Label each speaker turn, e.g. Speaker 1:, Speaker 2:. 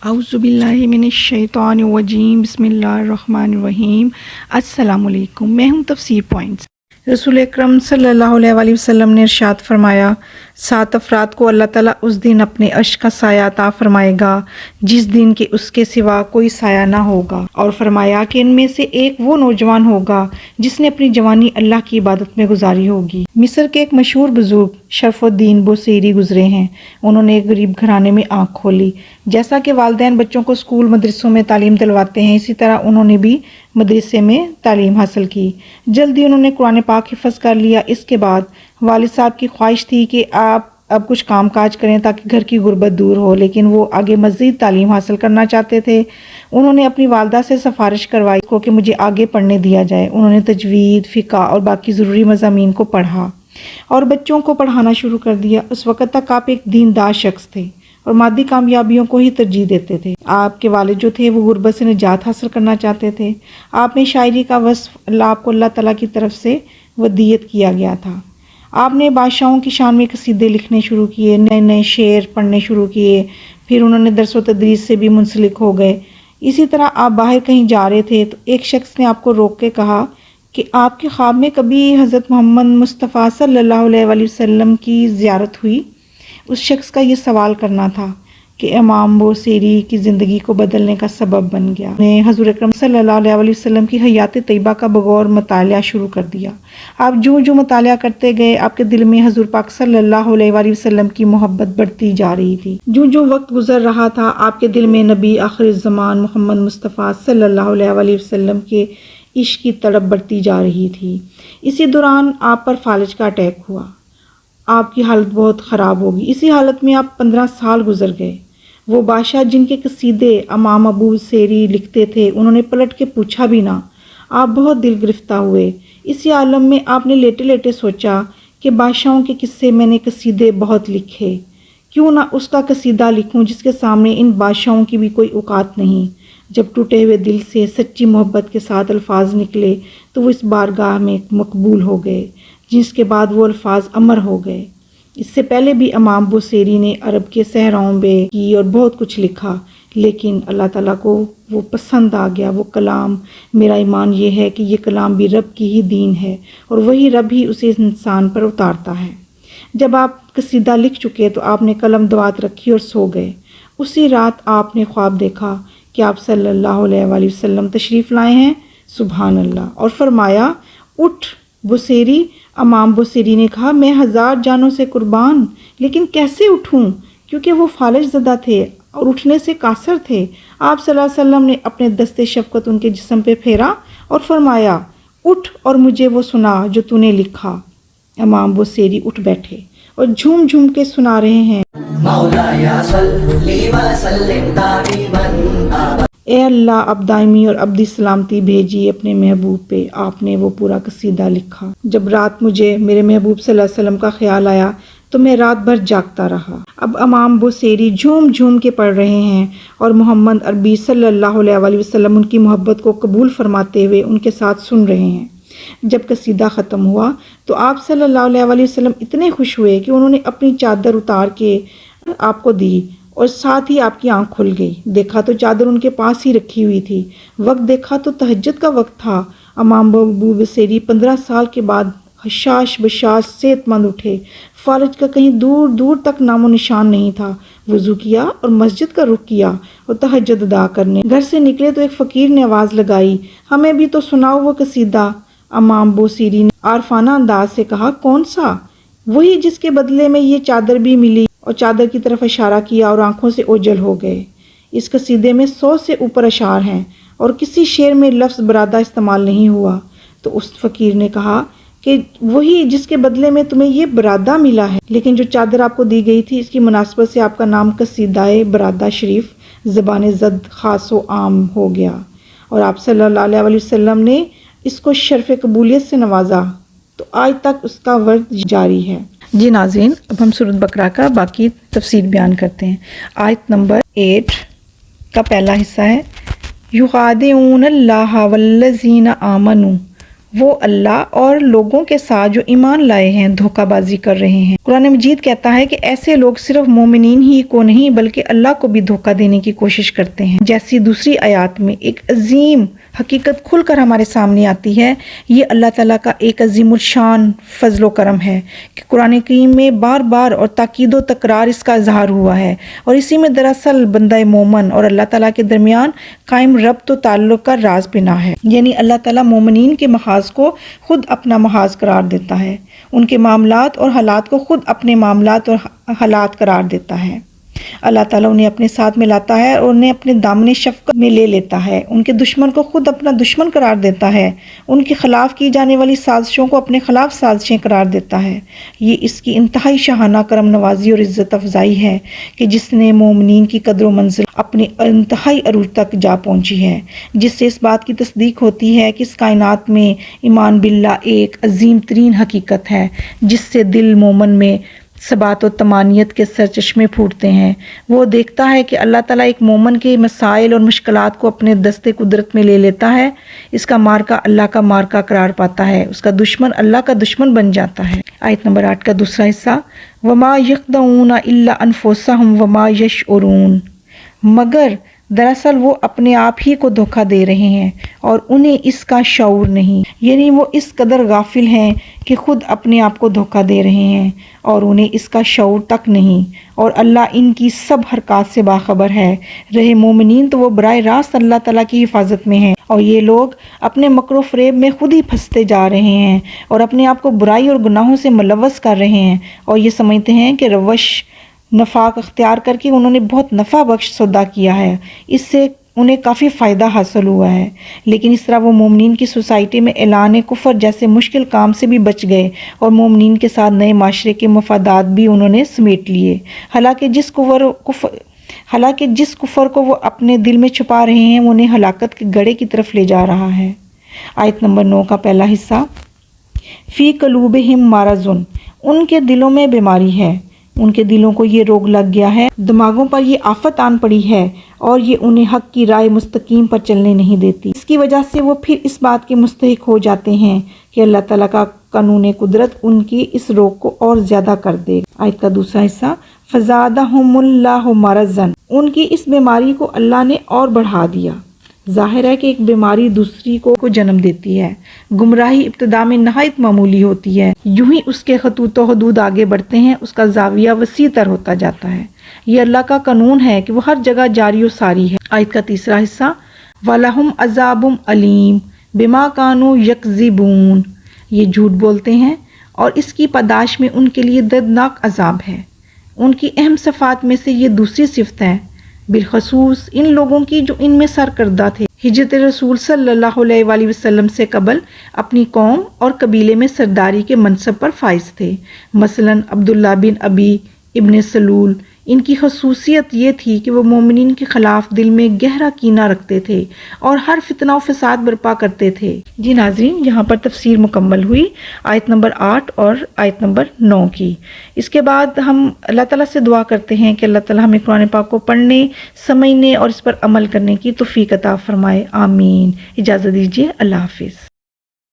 Speaker 1: اعوذ باللہ من الشیطان الرجیم بسم اللہ الرحمن الرحیم۔ السلام علیکم، میں ہوں تفسیر پوائنٹس۔ رسول اکرم صلی اللہ علیہ وآلہ وسلم نے ارشاد فرمایا، 7 افراد کو اللہ تعالیٰ اس دن اپنے عرش کا سایہ عطا فرمائے گا جس دن کہ اس کے سوا کوئی سایہ نہ ہوگا، اور فرمایا کہ ان میں سے ایک وہ نوجوان ہوگا جس نے اپنی جوانی اللہ کی عبادت میں گزاری ہوگی۔ مصر کے ایک مشہور بزرگ شرف الدین بوصیری گزرے ہیں۔ انہوں نے ایک غریب گھرانے میں آنکھ کھولی۔ جیسا کہ والدین بچوں کو اسکول مدرسوں میں تعلیم دلواتے ہیں، اسی طرح انہوں نے بھی مدرسے میں تعلیم حاصل کی۔ جلدی انہوں نے قرآن پاک حفظ کر لیا۔ اس کے بعد والد صاحب کی خواہش تھی کہ آپ اب کچھ کام کاج کریں تاکہ گھر کی غربت دور ہو، لیکن وہ آگے مزید تعلیم حاصل کرنا چاہتے تھے۔ انہوں نے اپنی والدہ سے سفارش کروائی کہ مجھے آگے پڑھنے دیا جائے۔ انہوں نے تجوید، فقہ اور باقی ضروری مضامین کو پڑھا اور بچوں کو پڑھانا شروع کر دیا۔ اس وقت تک آپ ایک دیندار شخص تھے اور مادی کامیابیوں کو ہی ترجیح دیتے تھے۔ آپ کے والد جو تھے وہ غربت سے نجات حاصل کرنا چاہتے تھے۔ آپ میں شاعری کا وصف آپ کو اللہ تعالیٰ کی طرف سے ودیت کیا گیا تھا۔ آپ نے بادشاہوں کی شان میں قصیدے لکھنے شروع کیے، نئے نئے شعر پڑھنے شروع کیے، پھر انہوں نے درس و تدریس سے بھی منسلک ہو گئے۔ اسی طرح آپ باہر کہیں جا رہے تھے تو ایک شخص نے آپ کو روک کے کہا کہ آپ کے خواب میں کبھی حضرت محمد مصطفیٰ صلی اللہ علیہ وآلہ وسلم کی زیارت ہوئی؟ اس شخص کا یہ سوال کرنا تھا کہ امام بوصیری کی زندگی کو بدلنے کا سبب بن گیا۔ نے حضور اکرم صلی اللہ علیہ وآلہ وسلم کی حیات طیبہ کا بغور مطالعہ شروع کر دیا۔ آپ جو مطالعہ کرتے گئے، آپ کے دل میں حضور پاک صلی اللہ علیہ وآلہ وسلم کی محبت بڑھتی جا رہی تھی۔ جو وقت گزر رہا تھا، آپ کے دل میں نبی آخر الزمان محمد مصطفیٰ صلی اللہ علیہ وآلہ وسلم کے عشق کی تڑپ بڑھتی جا رہی تھی۔ اسی دوران آپ پر فالج کا اٹیک ہوا۔ آپ کی حالت بہت خراب ہوگی۔ اسی حالت میں آپ 15 سال گزر گئے۔ وہ بادشاہ جن کے قصیدے امام ابو بوصیری لکھتے تھے، انہوں نے پلٹ کے پوچھا بھی نہ۔ آپ بہت دل گرفتہ ہوئے۔ اسی عالم میں آپ نے لیٹے لیٹے سوچا کہ بادشاہوں کے قصے میں نے قصیدے بہت لکھے، کیوں نہ اس کا قصیدہ لکھوں جس کے سامنے ان بادشاہوں کی بھی کوئی اوقات نہیں۔ جب ٹوٹے ہوئے دل سے سچی محبت کے ساتھ الفاظ نکلے تو وہ اس بارگاہ میں مقبول ہو گئے، جس کے بعد وہ الفاظ امر ہو گئے۔ اس سے پہلے بھی امام بوصیری نے عرب کے صحراؤں میں کی اور بہت کچھ لکھا، لیکن اللہ تعالیٰ کو وہ پسند آ گیا وہ کلام۔ میرا ایمان یہ ہے کہ یہ کلام بھی رب کی ہی دین ہے اور وہی رب ہی اسے انسان پر اتارتا ہے۔ جب آپ قصیدہ لکھ چکے تو آپ نے قلم دوات رکھی اور سو گئے۔ اسی رات آپ نے خواب دیکھا کہ آپ صلی اللہ علیہ وآلہ وسلم تشریف لائے ہیں، سبحان اللہ، اور فرمایا، اٹھ بوصیری۔ امام بوصیری نے کہا، میں 1000 جانوں سے قربان، لیکن کیسے اٹھوں؟ کیونکہ وہ فالج زدہ تھے اور اٹھنے سے قاصر تھے۔ آپ صلی اللہ علیہ وسلم نے اپنے دست شفقت ان کے جسم پہ پھیرا اور فرمایا، اٹھ اور مجھے وہ سنا جو تو نے لکھا۔ امام بوصیری اٹھ بیٹھے اور جھوم جھوم کے سنا رہے ہیں،
Speaker 2: مولایا صلی وسلم دائما۔
Speaker 1: اے اللہ، اب دائمی اور ابدی سلامتی بھیجی اپنے محبوب پہ۔ آپ نے وہ پورا قصیدہ لکھا۔ جب رات مجھے میرے محبوب صلی اللہ علیہ وسلم کا خیال آیا تو میں رات بھر جاگتا رہا۔ اب امام بوصیری جھوم جھوم کے پڑھ رہے ہیں اور محمد عربی صلی اللہ علیہ وآلہ وسلم ان کی محبت کو قبول فرماتے ہوئے ان کے ساتھ سن رہے ہیں۔ جب قصیدہ ختم ہوا تو آپ صلی اللہ علیہ وآلہ وسلم اتنے خوش ہوئے کہ انہوں نے اپنی چادر اتار کے آپ کو دی اور ساتھ ہی آپ کی آنکھ کھل گئی۔ دیکھا تو چادر ان کے پاس ہی رکھی ہوئی تھی۔ وقت دیکھا تو تہجد کا وقت تھا۔ امام ابو بوصیری 15 سال کے بعد حشاش بشاش صحت مند اٹھے۔ فالج کا کہیں دور دور تک نام و نشان نہیں تھا۔ وضو کیا اور مسجد کا رخ کیا اور تہجد ادا کرنے گھر سے نکلے تو ایک فقیر نے آواز لگائی، ہمیں بھی تو سناؤ وہ قصیدہ۔ امام بوصیری نے عارفانہ انداز سے کہا، کون سا؟ وہی جس کے بدلے میں یہ چادر بھی ملی، اور چادر کی طرف اشارہ کیا اور آنکھوں سے اوجھل ہو گئے۔ اس قصیدے میں 100 سے اوپر اشعار ہیں اور کسی شعر میں لفظ برادہ استعمال نہیں ہوا۔ تو اس فقیر نے کہا کہ وہی جس کے بدلے میں تمہیں یہ برادہ ملا ہے، لیکن جو چادر آپ کو دی گئی تھی اس کی مناسبت سے آپ کا نام قصیدہ برادہ شریف زبان زد خاص و عام ہو گیا، اور آپ صلی اللہ علیہ وآلہ وسلم نے اس کو شرف قبولیت سے نوازا، تو آج تک اس کا ورد جاری ہے۔ جی ناظرین، اب ہم سورۃ بقرہ کا باقی تفسیر بیان کرتے ہیں۔ آیت نمبر 8 کا پہلا حصہ ہے، یخادعون اللہ والذین آمنوا، وہ اللہ اور لوگوں کے ساتھ جو ایمان لائے ہیں دھوکہ بازی کر رہے ہیں۔ قرآن مجید کہتا ہے کہ ایسے لوگ صرف مومنین ہی کو نہیں بلکہ اللہ کو بھی دھوکہ دینے کی کوشش کرتے ہیں۔ جیسی دوسری آیات میں ایک عظیم حقیقت کھل کر ہمارے سامنے آتی ہے، یہ اللہ تعالیٰ کا ایک عظیم الشان فضل و کرم ہے کہ قرآن کریم میں بار بار اور تاکید و تکرار اس کا اظہار ہوا ہے، اور اسی میں دراصل بندہ مومن اور اللہ تعالیٰ کے درمیان قائم ربط و تعلق کا راز پنہاں ہے۔ یعنی اللہ تعالیٰ مومنین کے محاذ کو خود اپنا محاذ قرار دیتا ہے، ان کے معاملات اور حالات کو خود اپنے معاملات اور حالات قرار دیتا ہے۔ اللہ تعالیٰ انہیں اپنے ساتھ ملاتا ہے اور انہیں اپنے دامن شفقت میں لے لیتا ہے، ان کے دشمن کو خود اپنا دشمن قرار دیتا ہے، ان کے خلاف کی جانے والی سازشوں کو اپنے خلاف سازشیں قرار دیتا ہے۔ یہ اس کی انتہائی شاہانہ کرم نوازی اور عزت افزائی ہے کہ جس نے مومنین کی قدر و منزل اپنے انتہائی عروج تک جا پہنچی ہے، جس سے اس بات کی تصدیق ہوتی ہے کہ اس کائنات میں ایمان باللہ ایک عظیم ترین حقیقت ہے جس سے دل مومن میں ثبات و طمانینت کے سرچشمے پھوٹتے ہیں۔ وہ دیکھتا ہے کہ اللہ تعالیٰ ایک مومن کے مسائل اور مشکلات کو اپنے دستے قدرت میں لے لیتا ہے، اس کا مارکا اللہ کا مارکا قرار پاتا ہے، اس کا دشمن اللہ کا دشمن بن جاتا ہے۔ آیت نمبر 8 کا دوسرا حصہ، وَمَا يَخْدَعُونَ إِلَّا أَنفُسَهُمْ وَمَا يَشْعُرُونَ، مگر دراصل وہ اپنے آپ ہی کو دھوکہ دے رہے ہیں اور انہیں اس کا شعور نہیں، یعنی وہ اس قدر غافل ہیں کہ خود اپنے آپ کو دھوکہ دے رہے ہیں اور انہیں اس کا شعور تک نہیں، اور اللہ ان کی سب حرکات سے باخبر ہے۔ رہے مومنین تو وہ براہ راست اللہ تعالیٰ کی حفاظت میں ہیں، اور یہ لوگ اپنے مکر و فریب میں خود ہی پھنستے جا رہے ہیں اور اپنے آپ کو برائی اور گناہوں سے ملوث کر رہے ہیں، اور یہ سمجھتے ہیں کہ روش نفاق اختیار کر کے انہوں نے بہت نفع بخش سودا کیا ہے، اس سے انہیں کافی فائدہ حاصل ہوا ہے، لیکن اس طرح وہ مومنین کی سوسائٹی میں اعلان کفر جیسے مشکل کام سے بھی بچ گئے اور مومنین کے ساتھ نئے معاشرے کے مفادات بھی انہوں نے سمیٹ لیے، حالانکہ جس کفر کو وہ اپنے دل میں چھپا رہے ہیں وہ انہیں ہلاکت کے گڑھے کی طرف لے جا رہا ہے۔ آیت نمبر 9 کا پہلا حصہ، فی قلوبہم مرض، ان کے دلوں میں بیماری ہے، ان کے دلوں کو یہ روگ لگ گیا ہے، دماغوں پر یہ آفت آن پڑی ہے اور یہ انہیں حق کی رائے مستقیم پر چلنے نہیں دیتی۔ اس کی وجہ سے وہ پھر اس بات کے مستحق ہو جاتے ہیں کہ اللہ تعالیٰ کا قانون قدرت ان کی اس روگ کو اور زیادہ کر دے۔ آیت کا دوسرا حصہ، فزادہم اللہ مرضا، ان کی اس بیماری کو اللہ نے اور بڑھا دیا۔ ظاہر ہے کہ ایک بیماری دوسری کو جنم دیتی ہے۔ گمراہی ابتدا میں نہایت معمولی ہوتی ہے، یوں ہی اس کے خطوط و حدود آگے بڑھتے ہیں، اس کا زاویہ وسیع تر ہوتا جاتا ہے۔ یہ اللہ کا قانون ہے کہ وہ ہر جگہ جاری و ساری ہے۔ آیت کا تیسرا حصہ، وَلَهُمْ عَذَابٌ عَلِيمٌ بِمَا كَانُوا يَكْذِبُونَ، یہ جھوٹ بولتے ہیں اور اس کی پاداش میں ان کے لیے دردناک عذاب ہے۔ ان کی اہم صفات میں سے یہ دوسری صفت ہے، بالخصوص ان لوگوں کی جو ان میں سرکردہ تھے، ہجرت رسول صلی اللہ علیہ وآلہ وسلم سے قبل اپنی قوم اور قبیلے میں سرداری کے منصب پر فائز تھے۔ مثلاً عبداللہ بن ابی ابن سلول، ان کی خصوصیت یہ تھی کہ وہ مومنین کے خلاف دل میں گہرا کینہ رکھتے تھے اور ہر فتنہ و فساد برپا کرتے تھے۔ جی ناظرین، یہاں پر تفسیر مکمل ہوئی آیت نمبر 8 اور آیت نمبر 9 کی۔ اس کے بعد ہم اللہ تعالیٰ سے دعا کرتے ہیں کہ اللہ تعالیٰ ہمیں قرآن پاک کو پڑھنے، سمجھنے اور اس پر عمل کرنے کی توفیق عطا فرمائے، آمین۔ اجازت دیجیے، اللہ حافظ۔